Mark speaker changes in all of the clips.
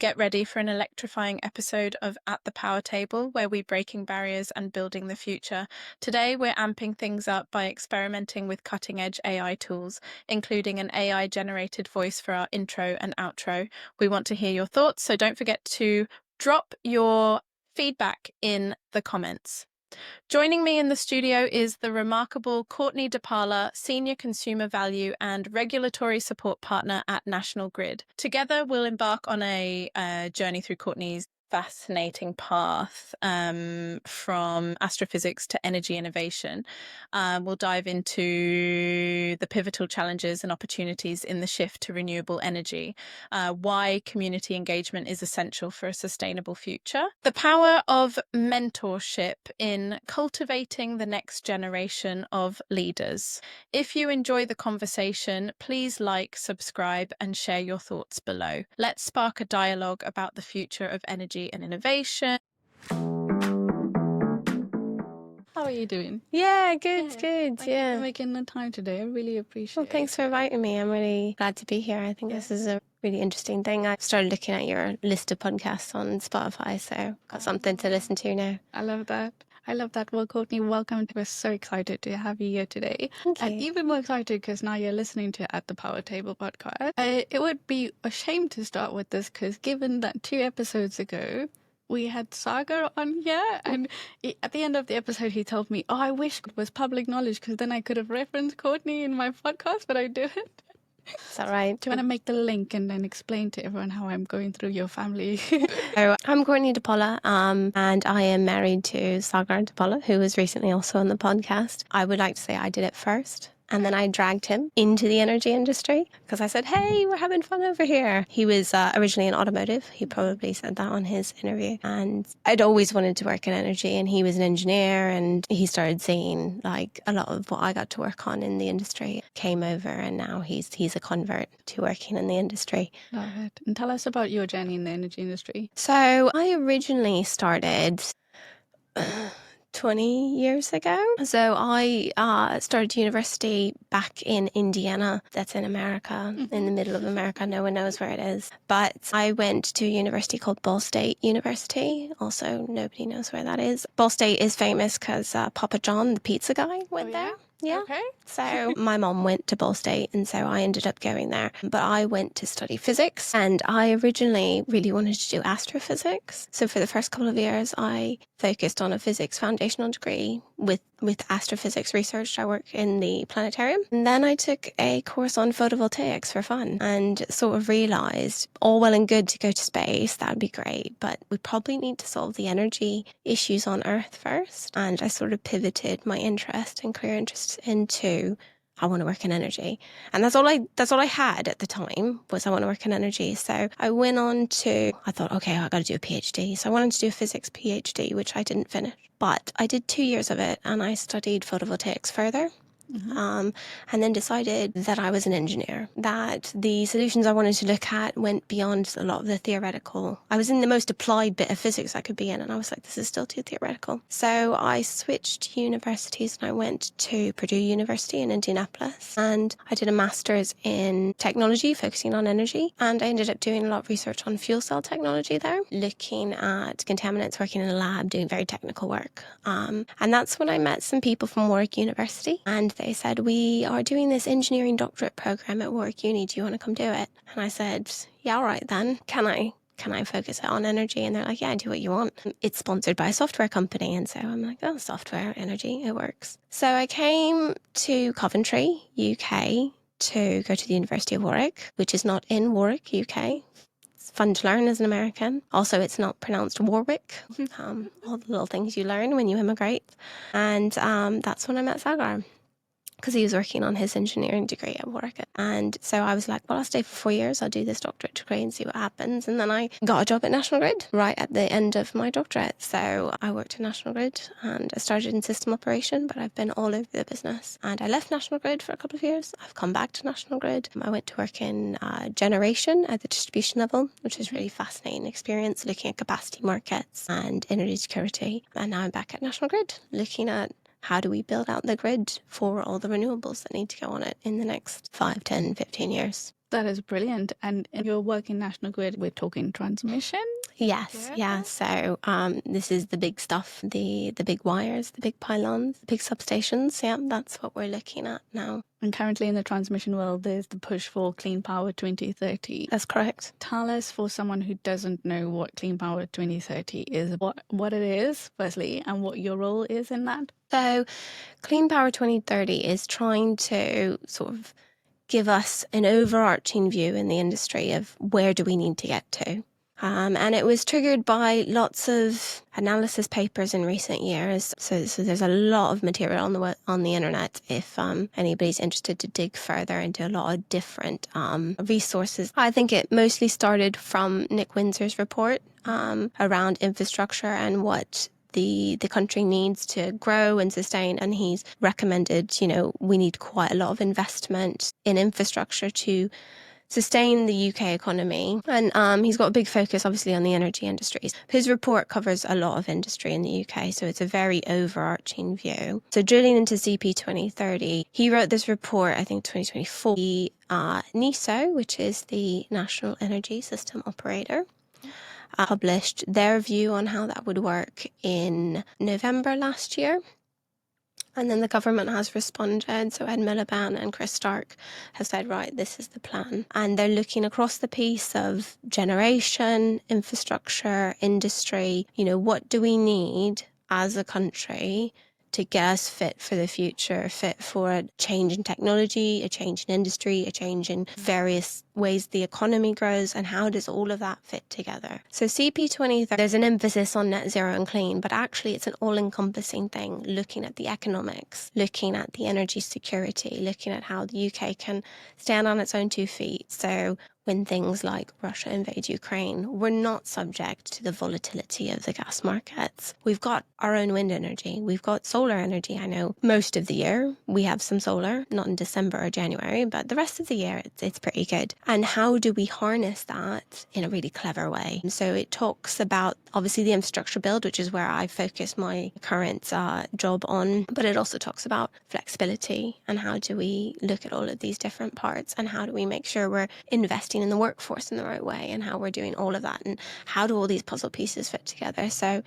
Speaker 1: Get ready for an electrifying episode of At the Power Table, where we're breaking barriers and building the future. Today, we're amping things up by experimenting with cutting-edge AI tools, including an AI-generated voice for our intro and outro. We want to hear your thoughts, so don't forget to drop your feedback in the comments. Joining me in the studio is the remarkable Courtney Depala, Senior Consumer Value and Regulatory Support Partner at National Grid. Together, we'll embark on a journey through Courtney's fascinating path from astrophysics to energy innovation. We'll dive into the pivotal challenges and opportunities in the shift to renewable energy, why community engagement is essential for a sustainable future, the power of mentorship in cultivating the next generation of leaders. If you enjoy the conversation, please like, subscribe, and share your thoughts below. Let's spark a dialogue about the future of energy and innovation. How are you doing?
Speaker 2: Yeah, good.
Speaker 1: Thank you for making the time today. I really appreciate
Speaker 2: Well, thanks for inviting me. I'm really glad to be here. I think this is a really interesting thing. I started looking at your list of podcasts on Spotify, so got something to listen to now.
Speaker 1: I love that. Well, Courtney, welcome. We're so excited to have you here today.
Speaker 2: Thank
Speaker 1: And
Speaker 2: you.
Speaker 1: even more excited because now you're listening to At the Power Table podcast. It would be a shame to start with this because given that 2 episodes ago, we had Sagar on here, and at the end of the episode, he told me, I wish it was public knowledge because then I could have referenced Courtney in my podcast, but I didn't.
Speaker 2: Is that right?
Speaker 1: Do you want to make the link and then explain to everyone how I'm going through your family?
Speaker 2: So I'm Courtney Depala, and I am married to Sagar Depala, who was recently also on the podcast. I would like to say I did it first. And then I dragged him into the energy industry because I said, hey, we're having fun over here. He was originally in automotive. He probably said that on his interview. And I'd always wanted to work in energy, and he was an engineer, and he started seeing like a lot of what I got to work on in the industry came over, and now he's a convert to working in the industry.
Speaker 1: Love it. And tell us about your journey in the energy industry.
Speaker 2: So I originally started 20 years ago. So I started university back in Indiana. That's in America, in the middle of America. No one knows where it is. But I went to a university called Ball State University. Also, nobody knows where that is. Ball State is famous because Papa John, the pizza guy, went there. Yeah.
Speaker 1: Okay.
Speaker 2: So my mom went to Ball State, and so I ended up going there. But I went to study physics, and I originally really wanted to do astrophysics. So for the first couple of years, I focused on a physics foundational degree with astrophysics research. I work in the planetarium. And then I took a course on photovoltaics for fun and sort of realised all well and good to go to space, that would be great, but we probably need to solve the energy issues on Earth first. And I sort of pivoted my interest and career interest into I want to work in energy. And that's all I had at the time was I want to work in energy. So I went on to, I thought, okay, I got to do a PhD. So I wanted to do a physics PhD, which I didn't finish. But I did 2 years of it, and I studied photovoltaics further. And then decided that I was an engineer, that the solutions I wanted to look at went beyond a lot of the theoretical. I was in the most applied bit of physics I could be in, and I was like, this is still too theoretical. So I switched universities, and I went to Purdue University in Indianapolis, and I did a master's in technology, focusing on energy, and I ended up doing a lot of research on fuel cell technology there, looking at contaminants, working in a lab, doing very technical work. And that's when I met some people from Warwick University, and they said, we are doing this engineering doctorate program at Warwick Uni. Do you want to come do it? And I said, yeah, all right then. Can I focus it on energy? And they're like, yeah, do what you want. It's sponsored by a software company. And so I'm like, oh, software, energy, it works. So I came to Coventry, UK, to go to the University of Warwick, which is not in Warwick, UK. It's fun to learn as an American. Also, it's not pronounced Warwick. All the little things you learn when you immigrate. And that's when I met Sagar, because he was working on his engineering degree at Warwick. And so I was like, well, I'll stay for 4 years. I'll do this doctorate degree and see what happens. And then I got a job at National Grid right at the end of my doctorate. So I worked at National Grid, and I started in system operation, but I've been all over the business. And I left National Grid for a couple of years. I've come back to National Grid. I went to work in generation at the distribution level, which is really fascinating experience, looking at capacity markets and energy security. And now I'm back at National Grid, looking at how do we build out the grid for all the renewables that need to go on it in the next 5, 10, 15 years?
Speaker 3: That is brilliant. And in your work in National Grid, we're talking transmission?
Speaker 2: Yes, yeah. So this is the big stuff, the big wires, the big pylons, the big substations. Yeah, that's what we're looking at now.
Speaker 3: And currently in the transmission world, there's the push for Clean Power 2030.
Speaker 2: That's correct.
Speaker 3: Tell us, for someone who doesn't know what Clean Power 2030 is, what it is, firstly, and what your role is in that.
Speaker 2: So Clean Power 2030 is trying to sort of give us an overarching view in the industry of where do we need to get to. And it was triggered by lots of analysis papers in recent years. So there's a lot of material on the internet if anybody's interested to dig further into a lot of different resources. I think it mostly started from Nick Windsor's report around infrastructure and what the country needs to grow and sustain. And he's recommended, we need quite a lot of investment in infrastructure to sustain the UK economy. And he's got a big focus, obviously, on the energy industries. His report covers a lot of industry in the UK, so it's a very overarching view. So drilling into CP 2030, he wrote this report, I think 2024. The NESO, which is the National Energy System Operator, published their view on how that would work in November last year. And then the government has responded. So Ed Miliband and Chris Stark have said, right, this is the plan. And they're looking across the piece of generation, infrastructure, industry. What do we need as a country to get us fit for the future, fit for a change in technology, a change in industry, a change in various ways the economy grows, and how does all of that fit together? So CP2030, there's an emphasis on net zero and clean, but actually it's an all-encompassing thing, looking at the economics, looking at the energy security, looking at how the UK can stand on its own 2 feet. So when things like Russia invade Ukraine, we're not subject to the volatility of the gas markets. We've got our own wind energy. We've got solar energy. I know most of the year we have some solar, not in December or January, but the rest of the year it's pretty good. And how do we harness that in a really clever way? So it talks about, obviously, the infrastructure build, which is where I focus my current job on, but it also talks about flexibility and how do we look at all of these different parts and how do we make sure we're investing in the workforce in the right way and how we're doing all of that and how do all these puzzle pieces fit together. So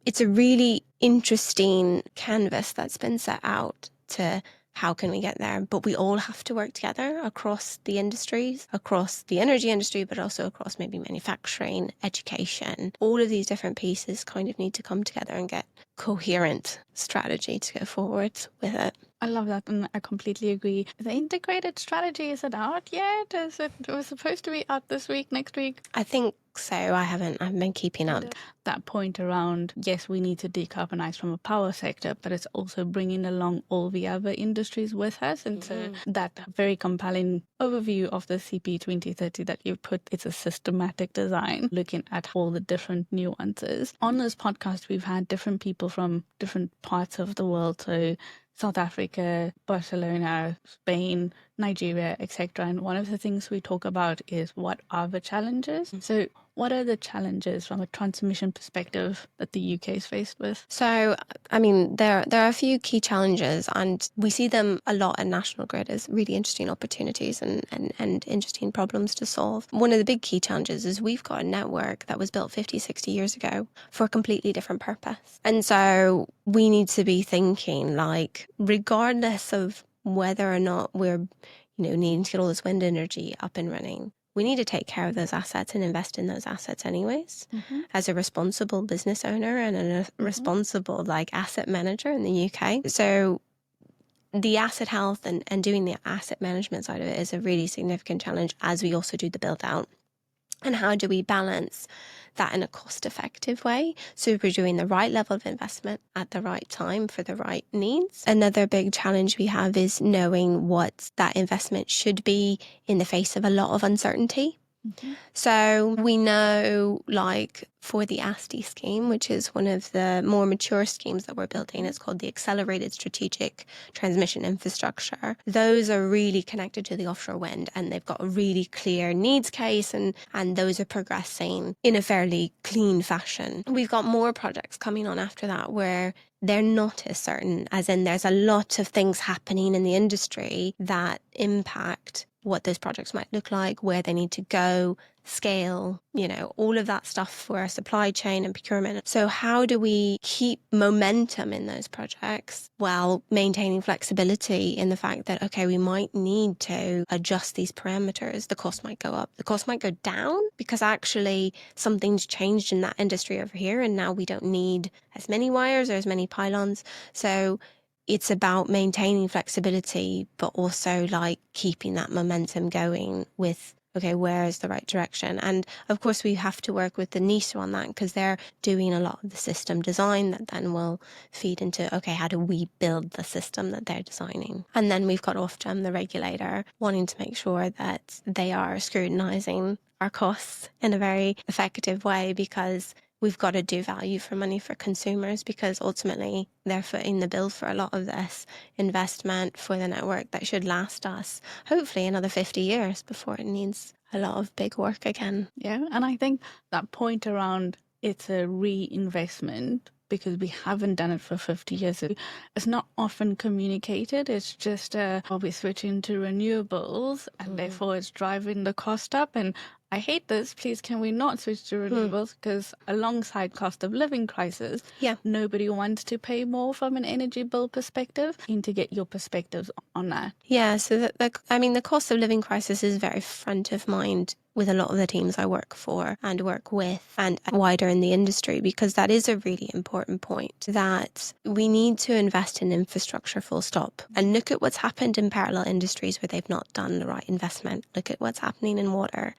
Speaker 2: it's a really interesting canvas that's been set out to how can we get there? But we all have to work together across the industries, across the energy industry, but also across maybe manufacturing, education. All of these different pieces kind of need to come together and get coherent strategy to go forward with it.
Speaker 3: I love that, and I completely agree. The integrated strategy, is it out yet? It was supposed to be out this week, next week?
Speaker 2: I think so. I've been keeping up.
Speaker 3: That point around, yes, we need to decarbonize from a power sector, but it's also bringing along all the other industries with us. And so that very compelling overview of the CP 2030 that you put, it's a systematic design, looking at all the different nuances. On this podcast, we've had different people from different parts of the world. So South Africa, Barcelona, Spain, Nigeria, etc. And one of the things we talk about is what are the challenges? So what are the challenges from a transmission perspective that the UK is faced with?
Speaker 2: So, I mean, there are a few key challenges, and we see them a lot at National Grid as really interesting opportunities and interesting problems to solve. One of the big key challenges is we've got a network that was built 50, 60 years ago for a completely different purpose. And so we need to be thinking, like, regardless of whether or not we're, needing to get all this wind energy up and running, we need to take care of those assets and invest in those assets anyways, as a responsible business owner and a responsible asset manager in the UK. So the asset health and doing the asset management side of it is a really significant challenge as we also do the build out. And how do we balance that in a cost-effective way? So we're doing the right level of investment at the right time for the right needs. Another big challenge we have is knowing what that investment should be in the face of a lot of uncertainty. So we know, for the ASTI scheme, which is one of the more mature schemes that we're building, it's called the Accelerated Strategic Transmission Infrastructure. Those are really connected to the offshore wind, and they've got a really clear needs case, and those are progressing in a fairly clean fashion. We've got more projects coming on after that where they're not as certain, as in there's a lot of things happening in the industry that impact what those projects might look like, where they need to go, scale, all of that stuff for our supply chain and procurement. So how do we keep momentum in those projects while maintaining flexibility in the fact that, okay, we might need to adjust these parameters. The cost might go up. The cost might go down because actually something's changed in that industry over here and now we don't need as many wires or as many pylons. So it's about maintaining flexibility, but also like keeping that momentum going with, okay, where is the right direction? And of course, we have to work with the NISA on that because they're doing a lot of the system design that then will feed into, okay, how do we build the system that they're designing? And then we've got Ofgem, the regulator, wanting to make sure that they are scrutinising our costs in a very effective way because we've got to do value for money for consumers because ultimately they're footing the bill for a lot of this investment for the network that should last us hopefully another 50 years before it needs a lot of big work again.
Speaker 3: Yeah, and I think that point around it's a reinvestment because we haven't done it for 50 years. It's not often communicated. It's just, we're switching to renewables and therefore it's driving the cost up. And I hate this. Please, can we not switch to renewables? Because alongside cost of living crisis, nobody wants to pay more from an energy bill perspective. And to get your perspectives on that.
Speaker 2: Yeah, so the cost of living crisis is very front of mind with a lot of the teams I work for and work with and wider in the industry, because that is a really important point that we need to invest in infrastructure full stop. And look at what's happened in parallel industries where they've not done the right investment. Look at what's happening in water.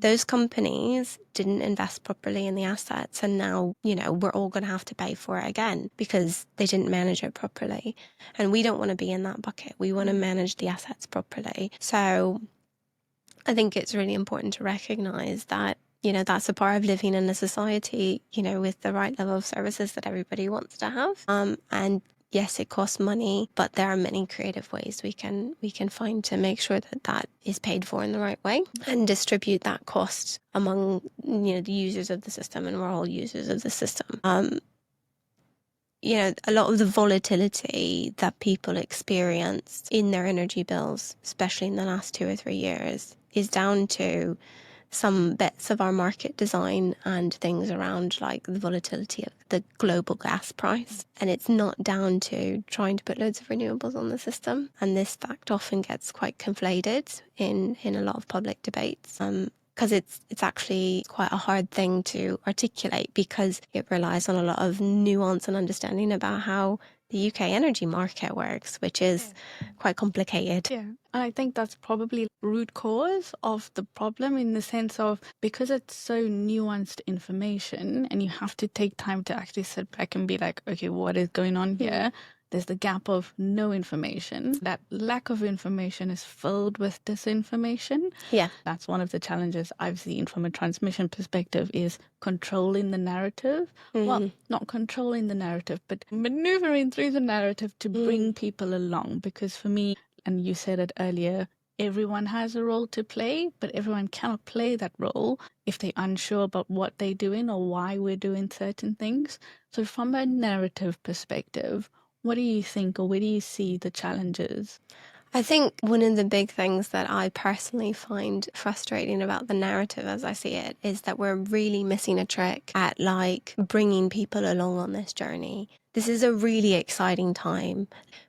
Speaker 2: Those companies didn't invest properly in the assets and now, we're all going to have to pay for it again because they didn't manage it properly. And we don't want to be in that bucket. We want to manage the assets properly. So I think it's really important to recognise that, that's a part of living in a society, with the right level of services that everybody wants to have. And yes, it costs money, but there are many creative ways we can find to make sure that that is paid for in the right way and distribute that cost among, the users of the system, and we're all users of the system. A lot of the volatility that people experienced in their energy bills, especially in the last 2 or 3 years, is down to some bits of our market design and things around like the volatility of the global gas price. And it's not down to trying to put loads of renewables on the system. And this fact often gets quite conflated in a lot of public debates. Because it's actually quite a hard thing to articulate because it relies on a lot of nuance and understanding about how the UK energy market works, which is quite complicated.
Speaker 3: Yeah, and I think that's probably root cause of the problem in the sense of because it's so nuanced information and you have to take time to actually sit back and be like, okay, what is going on here? There's the gap of no information. That lack of information is filled with disinformation.
Speaker 2: Yeah.
Speaker 3: That's one of the challenges I've seen from a transmission perspective is controlling the narrative. Well, not controlling the narrative, but maneuvering through the narrative to bring people along. Because for me, and you said it earlier, everyone has a role to play, but everyone cannot play that role if they're unsure about what they're doing or why we're doing certain things. So from a narrative perspective, what do you think or where do you see the challenges?
Speaker 2: I think one of the big things that I personally find frustrating about the narrative as I see it is that we're really missing a trick at like bringing people along on this journey. This is a really exciting time.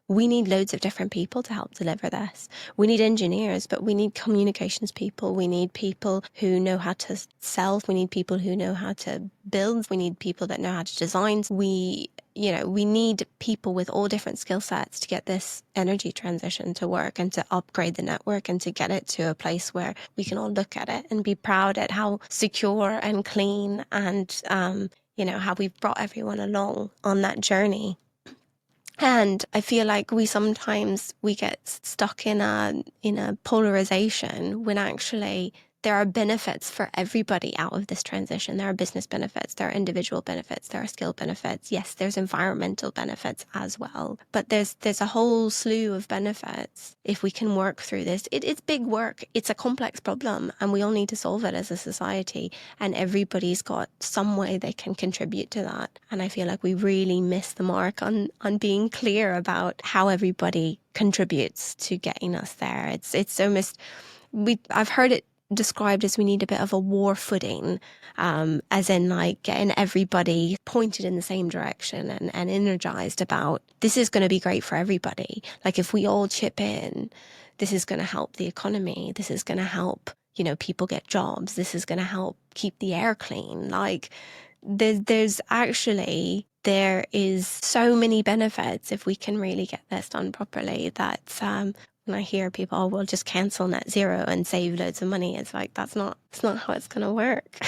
Speaker 2: We need loads of different people to help deliver this. We need engineers, but we need communications people. We need people who know how to sell. We need people who know how to build. We need people that know how to design. We need people with all different skill sets to get this energy transition to work and to upgrade the network and to get it to a place where we can all look at it and be proud at how secure and clean and, how we've brought everyone along on that journey. And I feel like we sometimes get stuck in a polarization when actually there are benefits for everybody out of this transition. There are business benefits, there are individual benefits, there are skill benefits. Yes, there's environmental benefits as well. But there's a whole slew of benefits if we can work through this. It's big work. It's a complex problem, and we all need to solve it as a society. And everybody's got some way they can contribute to that. And I feel like we really miss the mark on being clear about how everybody contributes to getting us there. It's almost, I've heard it described as we need a bit of a war footing, as in like getting everybody pointed in the same direction and energized about this is going to be great for everybody. Like if we all chip in, this is going to help the economy. This is going to help, people get jobs. This is going to help keep the air clean. Like there is so many benefits if we can really get this done properly that when I hear people, oh, we'll just cancel net zero and save loads of money, it's like, it's not how it's going to work.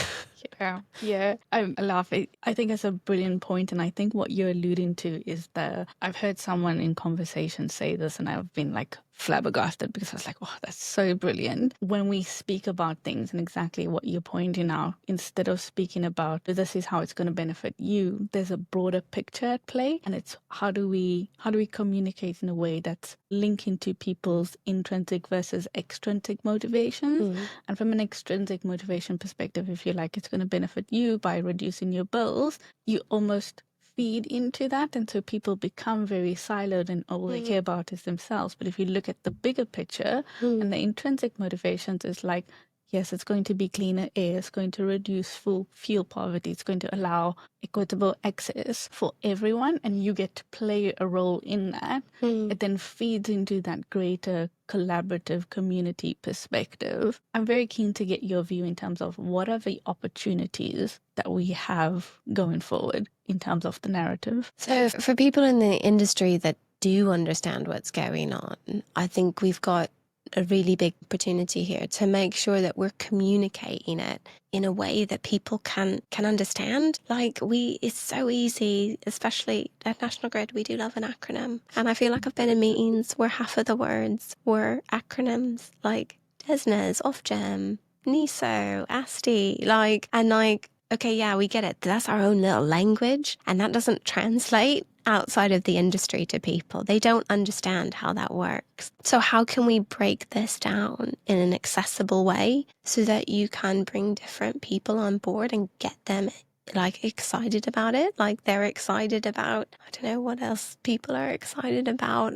Speaker 3: Yeah. I laugh. I think it's a brilliant point, and I think what you're alluding to is I've heard someone in conversation say this, and I've been like flabbergasted because I was like, oh, that's so brilliant. When we speak about things and exactly what you're pointing out, instead of speaking about this is how it's going to benefit you, there's a broader picture at play, and it's how do we communicate in a way that's linking to people's intrinsic versus extrinsic motivations. And from an extrinsic motivation perspective, if you like, it's going to benefit you by reducing your bills, you almost feed into that, and so people become very siloed and all they care about is themselves. But if you look at the bigger picture and the intrinsic motivations, is like, yes, it's going to be cleaner air, it's going to reduce fuel poverty, it's going to allow equitable access for everyone, and you get to play a role in that. It then feeds into that greater collaborative community perspective. I'm very keen to get your view in terms of what are the opportunities that we have going forward in terms of the narrative.
Speaker 2: So for people in the industry that do understand what's going on, I think we've got a really big opportunity here to make sure that we're communicating it in a way that people can understand. Like it's so easy, especially at National Grid, we do love an acronym. And I feel like I've been in meetings where half of the words were acronyms, like DESNAs, Ofgem, NISO, ASTI, okay, yeah, we get it. That's our own little language, and that doesn't translate outside of the industry to people. They don't understand how that works. So how can we break this down in an accessible way so that you can bring different people on board and get them excited about it? Like they're excited about, I don't know what else people are excited about,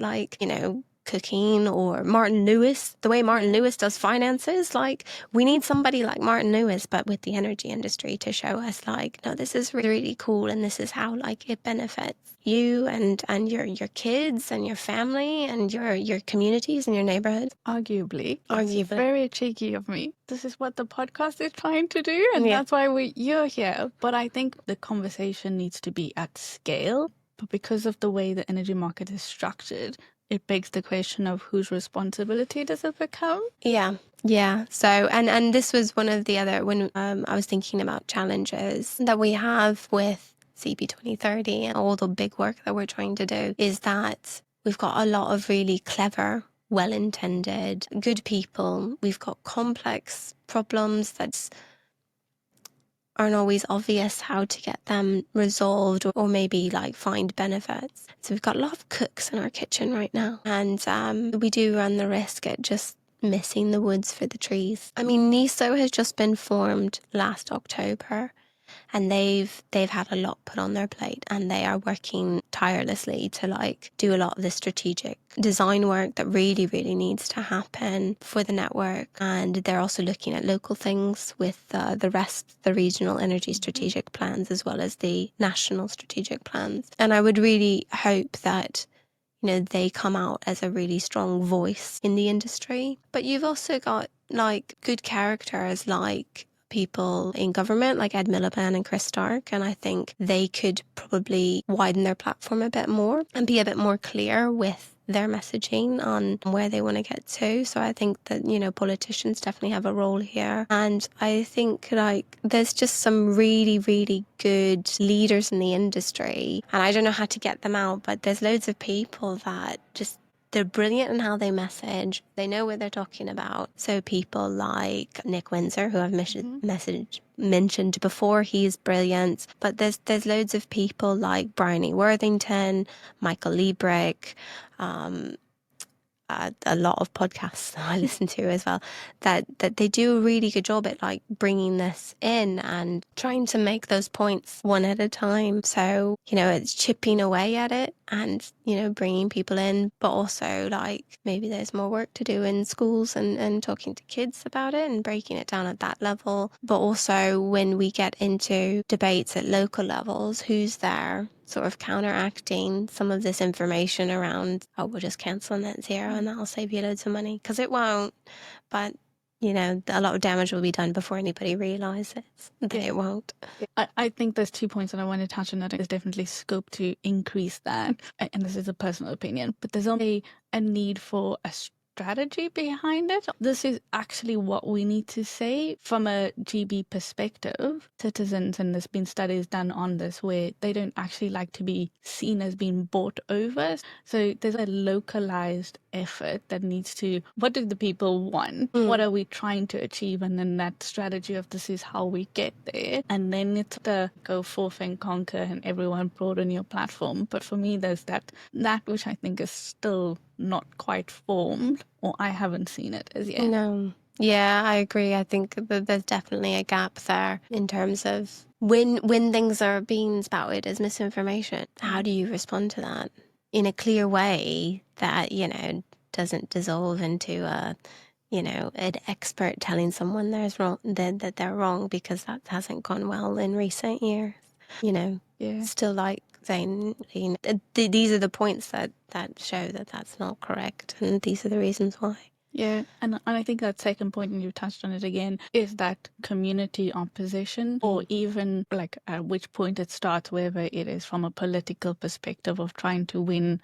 Speaker 2: cooking or Martin Lewis, the way Martin Lewis does finances. Like we need somebody like Martin Lewis, but with the energy industry to show us no, this is really, really cool. And this is how it benefits you and your kids and your family and your communities and your neighborhoods.
Speaker 3: Arguably. It's very cheeky of me. This is what the podcast is trying to do. And that's why you're here. But I think the conversation needs to be at scale. But because of the way the energy market is structured, it begs the question of whose responsibility does it become?
Speaker 2: Yeah. So, and this was one of the other, when I was thinking about challenges that we have with CP 2030 and all the big work that we're trying to do, is that we've got a lot of really clever, well-intended, good people. We've got complex problems that aren't always obvious how to get them resolved or maybe find benefits. So we've got a lot of cooks in our kitchen right now, and we do run the risk at just missing the woods for the trees. I mean, NISO has just been formed last October, and they've had a lot put on their plate, and they are working tirelessly to do a lot of the strategic design work that really, really needs to happen for the network. And they're also looking at local things with the regional energy strategic plans as well as the national strategic plans. And I would really hope that they come out as a really strong voice in the industry. But you've also got good characters people in government like Ed Miliband and Chris Stark, and I think they could probably widen their platform a bit more and be a bit more clear with their messaging on where they want to get to. So I think that, politicians definitely have a role here. And I think there's just some really, really good leaders in the industry, and I don't know how to get them out, but there's loads of people that they're brilliant in how they message. They know what they're talking about. So people like Nick Windsor, who I've mentioned before, he's brilliant. But there's loads of people like Bryony Worthington, Michael Liebrick, a lot of podcasts that I listen to as well, that they do a really good job at like bringing this in and trying to make those points one at a time. So, it's chipping away at it and, bringing people in, but also like maybe there's more work to do in schools and talking to kids about it and breaking it down at that level. But also when we get into debates at local levels, who's there sort of counteracting some of this information around, oh, we'll just cancel net zero and that'll save you loads of money. Because it won't, but, a lot of damage will be done before anybody realises that it won't.
Speaker 3: I think there's 2 points that I want to touch on. That there's definitely scope to increase that. And this is a personal opinion, but there's only a need for a strategy behind it. This is actually what we need to say from a GB perspective. Citizens, and there's been studies done on this, where they don't actually like to be seen as being bought over. So there's a localized effort that needs to, what do the people want? What are we trying to achieve? And then that strategy of this is how we get there. And then it's the go forth and conquer and everyone broaden your platform. But for me, there's that which I think is still not quite formed, or I haven't seen it as yet.
Speaker 2: No. Yeah, I agree. I think that there's definitely a gap there in terms of when things are being spouted as misinformation, how do you respond to that in a clear way that, doesn't dissolve into an expert telling someone that they're wrong, because that hasn't gone well in recent years. Still like saying, these are the points that show that that's not correct, and these are the reasons why.
Speaker 3: Yeah, and I think that second point, and you touched on it again, is that community opposition, or even like at which point it starts, whether it is from a political perspective of trying to win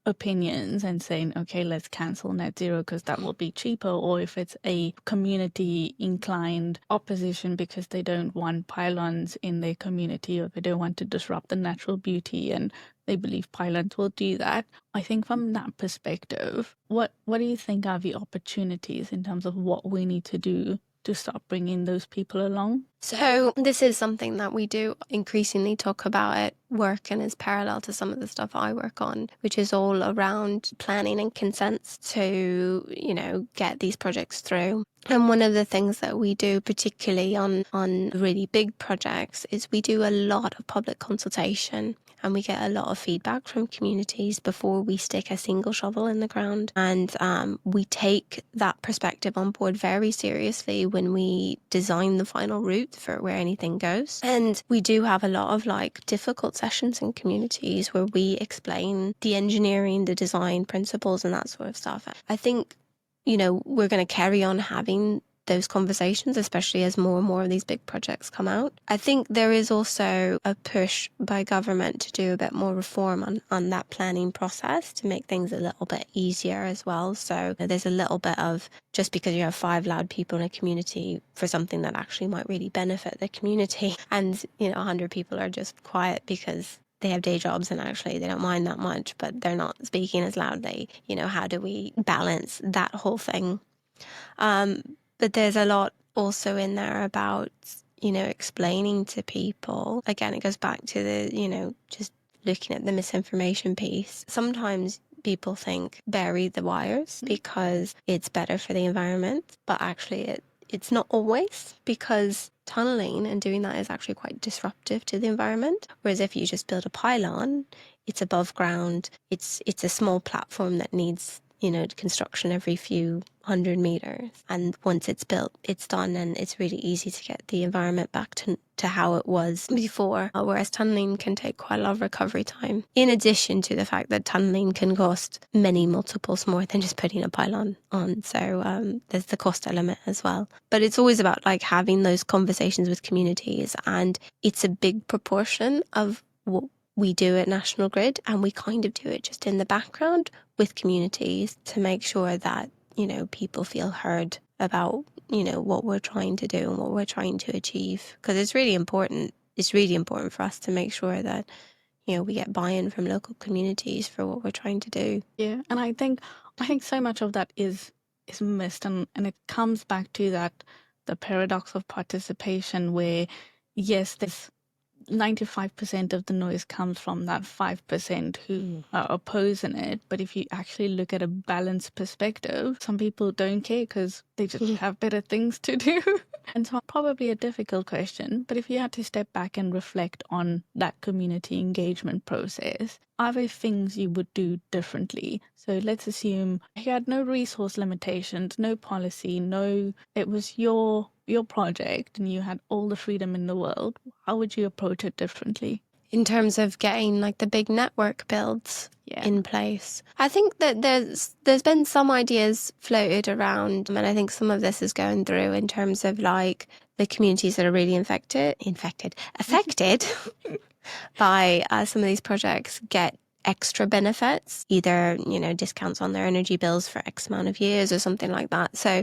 Speaker 3: opinions and saying, okay, let's cancel net zero because that will be cheaper, or if it's a community inclined opposition because they don't want pylons in their community, or they don't want to disrupt the natural beauty and they believe pylons will do that. I think from that perspective, what do you think are the opportunities in terms of what we need to do to start bringing those people along?
Speaker 2: So this is something that we do increasingly talk about at work, and is parallel to some of the stuff I work on, which is all around planning and consents to, get these projects through. And one of the things that we do, particularly on really big projects, is we do a lot of public consultation. And we get a lot of feedback from communities before we stick a single shovel in the ground. And we take that perspective on board very seriously when we design the final route for where anything goes. And we do have a lot of difficult sessions in communities where we explain the engineering, the design principles and that sort of stuff. I think, we're going to carry on having those conversations, especially as more and more of these big projects come out. I think there is also a push by government to do a bit more reform on that planning process to make things a little bit easier as well. So there's a little bit of, just because you have 5 loud people in a community for something that actually might really benefit the community, and 100 people are just quiet because they have day jobs and actually they don't mind that much, but they're not speaking as loudly. How do we balance that whole thing? But there's a lot also in there about, explaining to people. Again, it goes back to the, just looking at the misinformation piece. Sometimes people think bury the wires because it's better for the environment, but actually it's not always, because tunneling and doing that is actually quite disruptive to the environment. Whereas if you just build a pylon, it's above ground, it's a small platform that needs construction every few 100 meters. And once it's built, it's done, and it's really easy to get the environment back to how it was before. Whereas tunneling can take quite a lot of recovery time. In addition to the fact that tunneling can cost many multiples more than just putting a pylon on. So there's the cost element as well. But it's always about having those conversations with communities, and it's a big proportion of what we do at National Grid, and we kind of do it just in the background with communities to make sure that, people feel heard about, what we're trying to do and what we're trying to achieve. Because it's really important. It's really important for us to make sure that, we get buy-in from local communities for what we're trying to do.
Speaker 3: Yeah, and I think so much of that is missed, and it comes back to that the paradox of participation, where yes, there's 95% of the noise comes from that 5% who are opposing it. But if you actually look at a balanced perspective, some people don't care because they just have better things to do. And so probably a difficult question, but if you had to step back and reflect on that community engagement process, are there things you would do differently? So let's assume you had no resource limitations, no policy, it was your project and you had all the freedom in the world. How would you approach it differently?
Speaker 2: In terms of getting like the big network builds in place, I think that there's been some ideas floated around, and I think some of this is going through in terms of like the communities that are really affected by some of these projects get extra benefits, either discounts on their energy bills for X amount of years or something like that. So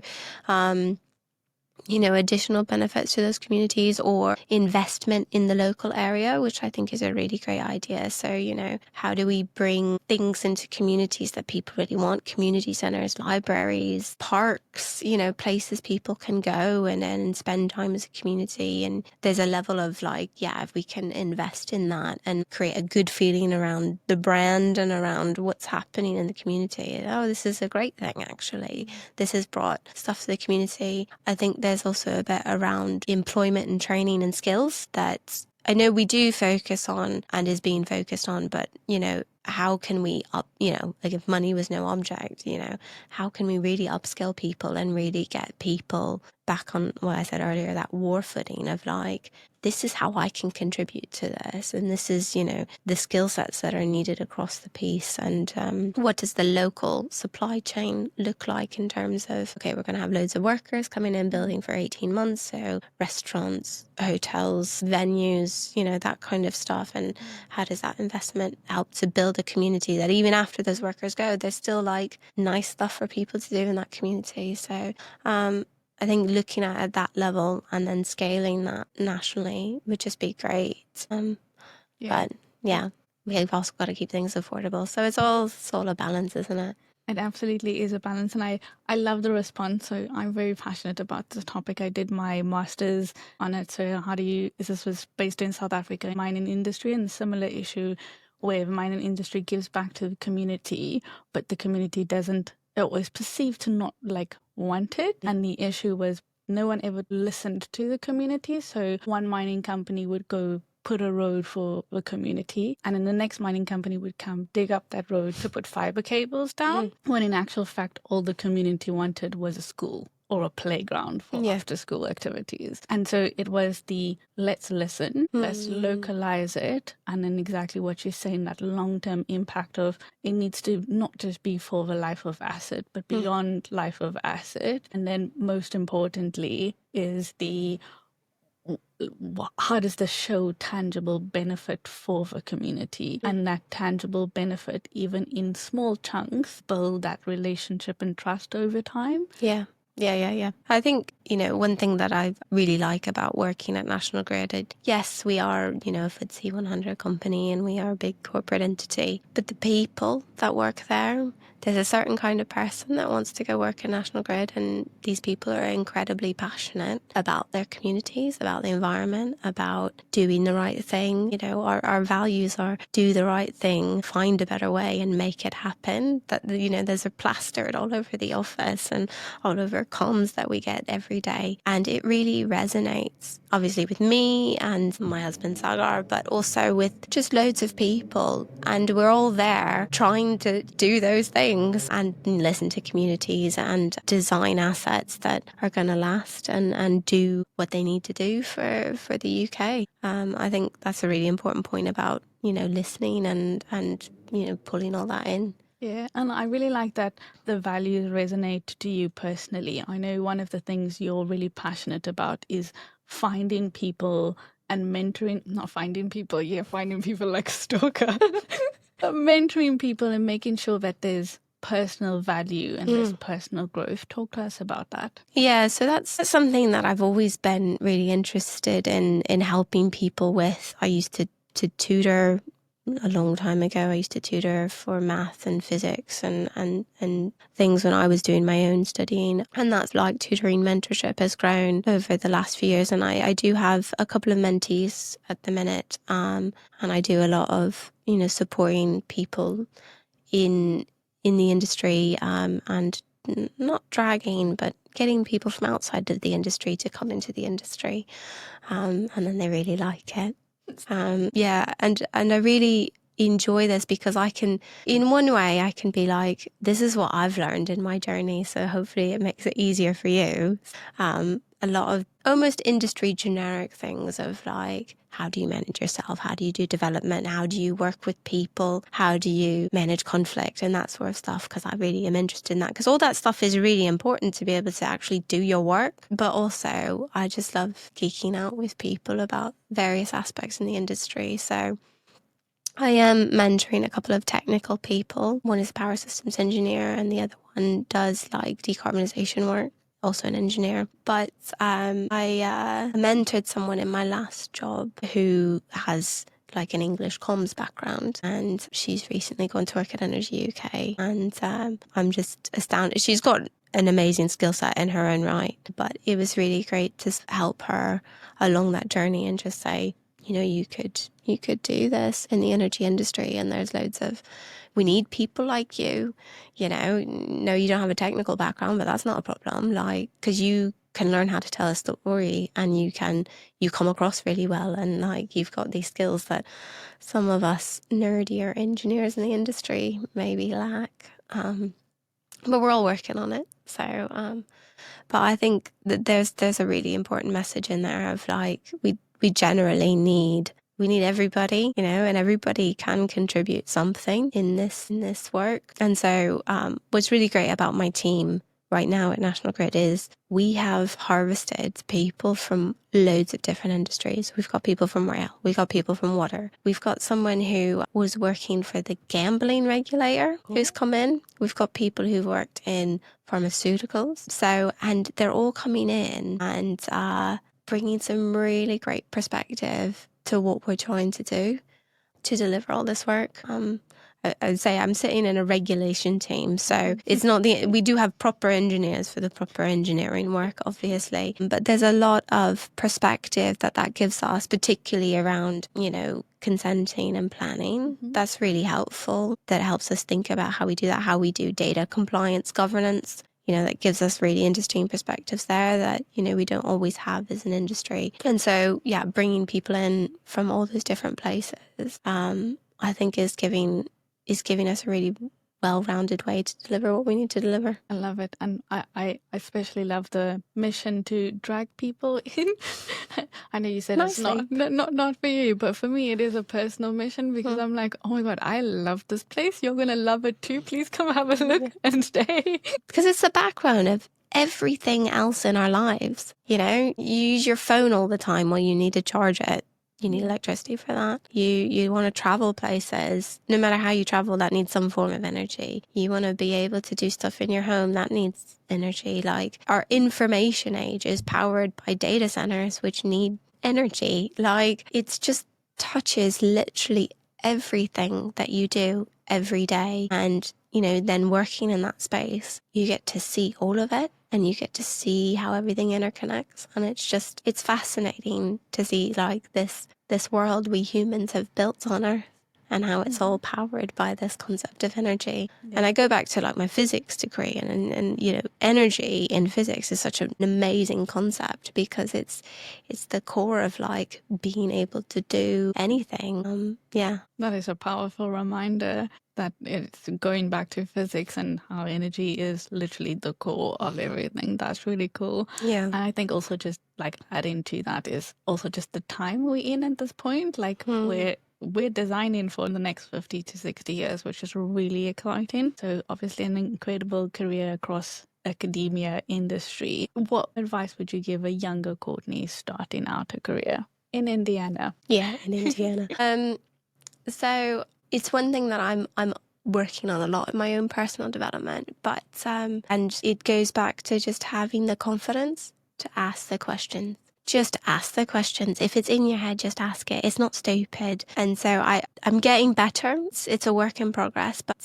Speaker 2: additional benefits to those communities, or investment in the local area, which I think is a really great idea. So, how do we bring things into communities that people really want? Community centers, libraries, parks, places people can go and spend time as a community. And there's a level of like, if we can invest in that and create a good feeling around the brand and around what's happening in the community. Oh, this is a great thing, actually. This has brought stuff to the community. I think there's also a bit around employment and training and skills that I know we do focus on and is being focused on, but, how can we like if money was no object, how can we really upskill people and really get people back on what I said earlier, that war footing of like, this is how I can contribute to this. And this is, the skill sets that are needed across the piece. And what does the local supply chain look like in terms of, okay, we're going to have loads of workers coming in building for 18 months. So restaurants, hotels, venues, that kind of stuff. And how does that investment help to build a community that even after those workers go, there's still like nice stuff for people to do in that community. So, I think looking at it at that level and then scaling that nationally would just be great. But we've also got to keep things affordable. So it's all a balance, isn't it?
Speaker 3: It absolutely is a balance. And I love the response. So I'm very passionate about this topic. I did my master's on it. So this was based in South Africa, mining industry, and a similar issue where the mining industry gives back to the community, but the community doesn't, it was perceived to not like want it. And the issue was no one ever listened to the community. So one mining company would go put a road for the community, and then the next mining company would come dig up that road to put fiber cables down, when in actual fact all the community wanted was a school or a playground for after school activities. And so it was let's listen, let's localize it, and then exactly what you're saying, that long-term impact of it needs to not just be for the life of asset, but beyond life of asset. And then most importantly is how does this show tangible benefit for the community? And that tangible benefit, even in small chunks, build that relationship and trust over time.
Speaker 2: Yeah. I think, one thing that I really like about working at National Grid, yes, we are, a FTSE 100 company and we are a big corporate entity, but the people that work there's a certain kind of person that wants to go work at National Grid, and these people are incredibly passionate about their communities, about the environment, about doing the right thing. Our values are do the right thing, find a better way and make it happen. That, there's a plastered all over the office and all over comms that we get every day. And it really resonates, obviously, with me and my husband Sagar, but also with just loads of people. And we're all there trying to do those things and listen to communities and design assets that are going to last and do what they need to do for the UK. I think that's a really important point about, listening and pulling all that in.
Speaker 3: Yeah, and I really like that the values resonate to you personally. I know one of the things you're really passionate about is finding people and mentoring, not finding people, finding people like stalker, but mentoring people and making sure that there's personal value and there's personal growth. Talk to us about that.
Speaker 2: Yeah, so that's something that I've always been really interested in helping people with. I used to tutor a long time ago. I used to tutor for math and physics and things when I was doing my own studying. And that's like tutoring mentorship has grown over the last few years. And I do have a couple of mentees at the minute. And I do a lot of, supporting people in the industry, and not dragging, but getting people from outside of the industry to come into the industry. And then they really like it. And I really enjoy this because I can, in one way, I can be like, this is what I've learned in my journey. So hopefully it makes it easier for you. A lot of almost industry generic things of like, how do you manage yourself? How do you do development? How do you work with people? How do you manage conflict and that sort of stuff? Because I really am interested in that, because all that stuff is really important to be able to actually do your work. But also, I just love geeking out with people about various aspects in the industry. So I am mentoring a couple of technical people. One is a power systems engineer and the other one does like decarbonisation work, also an engineer. But I mentored someone in my last job who has like an English comms background, and she's recently gone to work at Energy UK, and I'm just astounded. She's got an amazing skill set in her own right, but it was really great to help her along that journey and just say, you could do this in the energy industry, and there's we need people like you. No, you don't have a technical background, but that's not a problem. Like, because you can learn how to tell a story, and you come across really well, and like you've got these skills that some of us nerdier engineers in the industry maybe lack. But we're all working on it. So, but I think that there's a really important message in there of like we generally need everybody, and everybody can contribute something in this work. And so what's really great about my team right now at National Grid is we have harvested people from loads of different industries. We've got people from rail, we've got people from water, we've got someone who was working for the gambling regulator who's come in, we've got people who've worked in pharmaceuticals. So, and they're all coming in and bringing some really great perspective to what we're trying to do to deliver all this work. I'd say I'm sitting in a regulation team, so it's not we do have proper engineers for the proper engineering work, obviously, but there's a lot of perspective that gives us, particularly around, consenting and planning. That's really helpful. That helps us think about how we do that, how we do data compliance governance. That gives us really interesting perspectives there that, we don't always have as an industry. And so, yeah, bringing people in from all those different places, I think is giving us a really well-rounded way to deliver what we need to deliver.
Speaker 3: I love it. And I especially love the mission to drag people in. I know you said
Speaker 2: Nicely.
Speaker 3: It's not for you, but for me it is a personal mission, because I'm like, oh my God, I love this place. You're going to love it too. Please come have a look and stay.
Speaker 2: Because it's the background of everything else in our lives. You use your phone all the time while you need to charge it. You need electricity for that. You want to travel places. No matter how you travel, that needs some form of energy. You want to be able to do stuff in your home, that needs energy. Like, our information age is powered by data centers, which need energy. Like, it's just touches literally everything that you do every day. And, then working in that space, you get to see all of it. And you get to see how everything interconnects. And it's fascinating to see like this world we humans have built on Earth, and how it's all powered by this concept of energy. And I go back to like my physics degree, and energy in physics is such an amazing concept, because it's the core of like being able to do anything.
Speaker 3: That is a powerful reminder that it's going back to physics and how energy is literally the core of everything. That's really cool.
Speaker 2: Yeah.
Speaker 3: And I think also just like adding to that is also just the time we're in at this point. Like we're designing for the next 50 to 60 years, which is really exciting. So obviously an incredible career across academia, industry. What advice would you give a younger Courtney starting out a career in Indiana?
Speaker 2: Yeah, in Indiana. So it's one thing that I'm working on a lot in my own personal development, and it goes back to just having the confidence to ask the questions. just ask the questions. If it's in your head, just ask it. It's not stupid. And so I'm getting better. It's a work in progress, but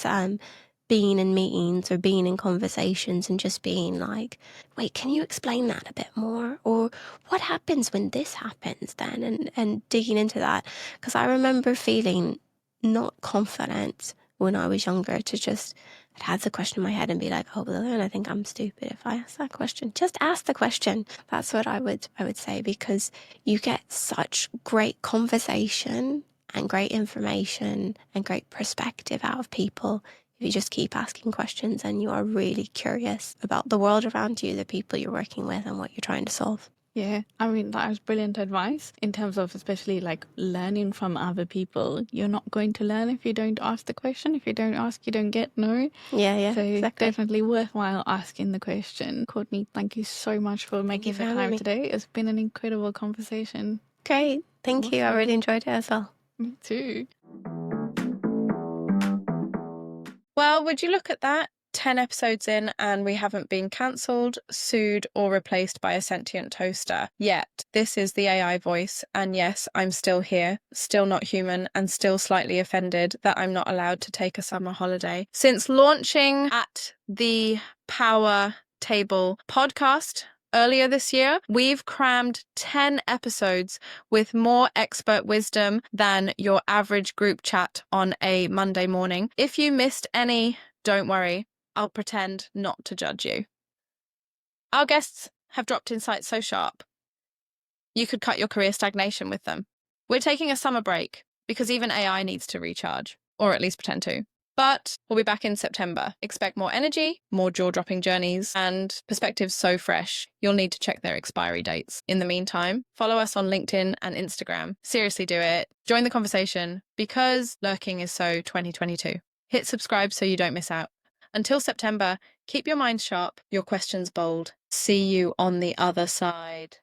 Speaker 2: being in meetings or being in conversations and just being like, wait, can you explain that a bit more? Or what happens when this happens then? And digging into that. Because I remember feeling not confident when I was younger to just have the question in my head and be like, oh, well, then I think I'm stupid if I ask that question. Just ask the question. That's what I would say, because you get such great conversation and great information and great perspective out of people if you just keep asking questions and you are really curious about the world around you, the people you're working with, and what you're trying to solve.
Speaker 3: Yeah, I mean, that was brilliant advice in terms of especially like learning from other people. You're not going to learn if you don't ask the question. If you don't ask, you don't get. No.
Speaker 2: Yeah,
Speaker 3: So
Speaker 2: exactly.
Speaker 3: definitely worthwhile asking the question. Courtney, thank you so much for making the time today. It's been an incredible conversation.
Speaker 2: Great. Thank you. I really enjoyed it as well.
Speaker 3: Me too.
Speaker 1: Well, would you look at that? 10 episodes in and we haven't been cancelled, sued, or replaced by a sentient toaster yet. This is the AI voice, and yes, I'm still here, still not human, and still slightly offended that I'm not allowed to take a summer holiday. Since launching at the Power Table podcast earlier this year, we've crammed 10 episodes with more expert wisdom than your average group chat on a Monday morning. If you missed any, don't worry. I'll pretend not to judge you. Our guests have dropped insights so sharp, you could cut your career stagnation with them. We're taking a summer break because even AI needs to recharge, or at least pretend to. But we'll be back in September. Expect more energy, more jaw-dropping journeys, and perspectives so fresh, you'll need to check their expiry dates. In the meantime, follow us on LinkedIn and Instagram. Seriously, do it. Join the conversation, because lurking is so 2022. Hit subscribe so you don't miss out. Until September, keep your minds sharp, your questions bold. See you on the other side.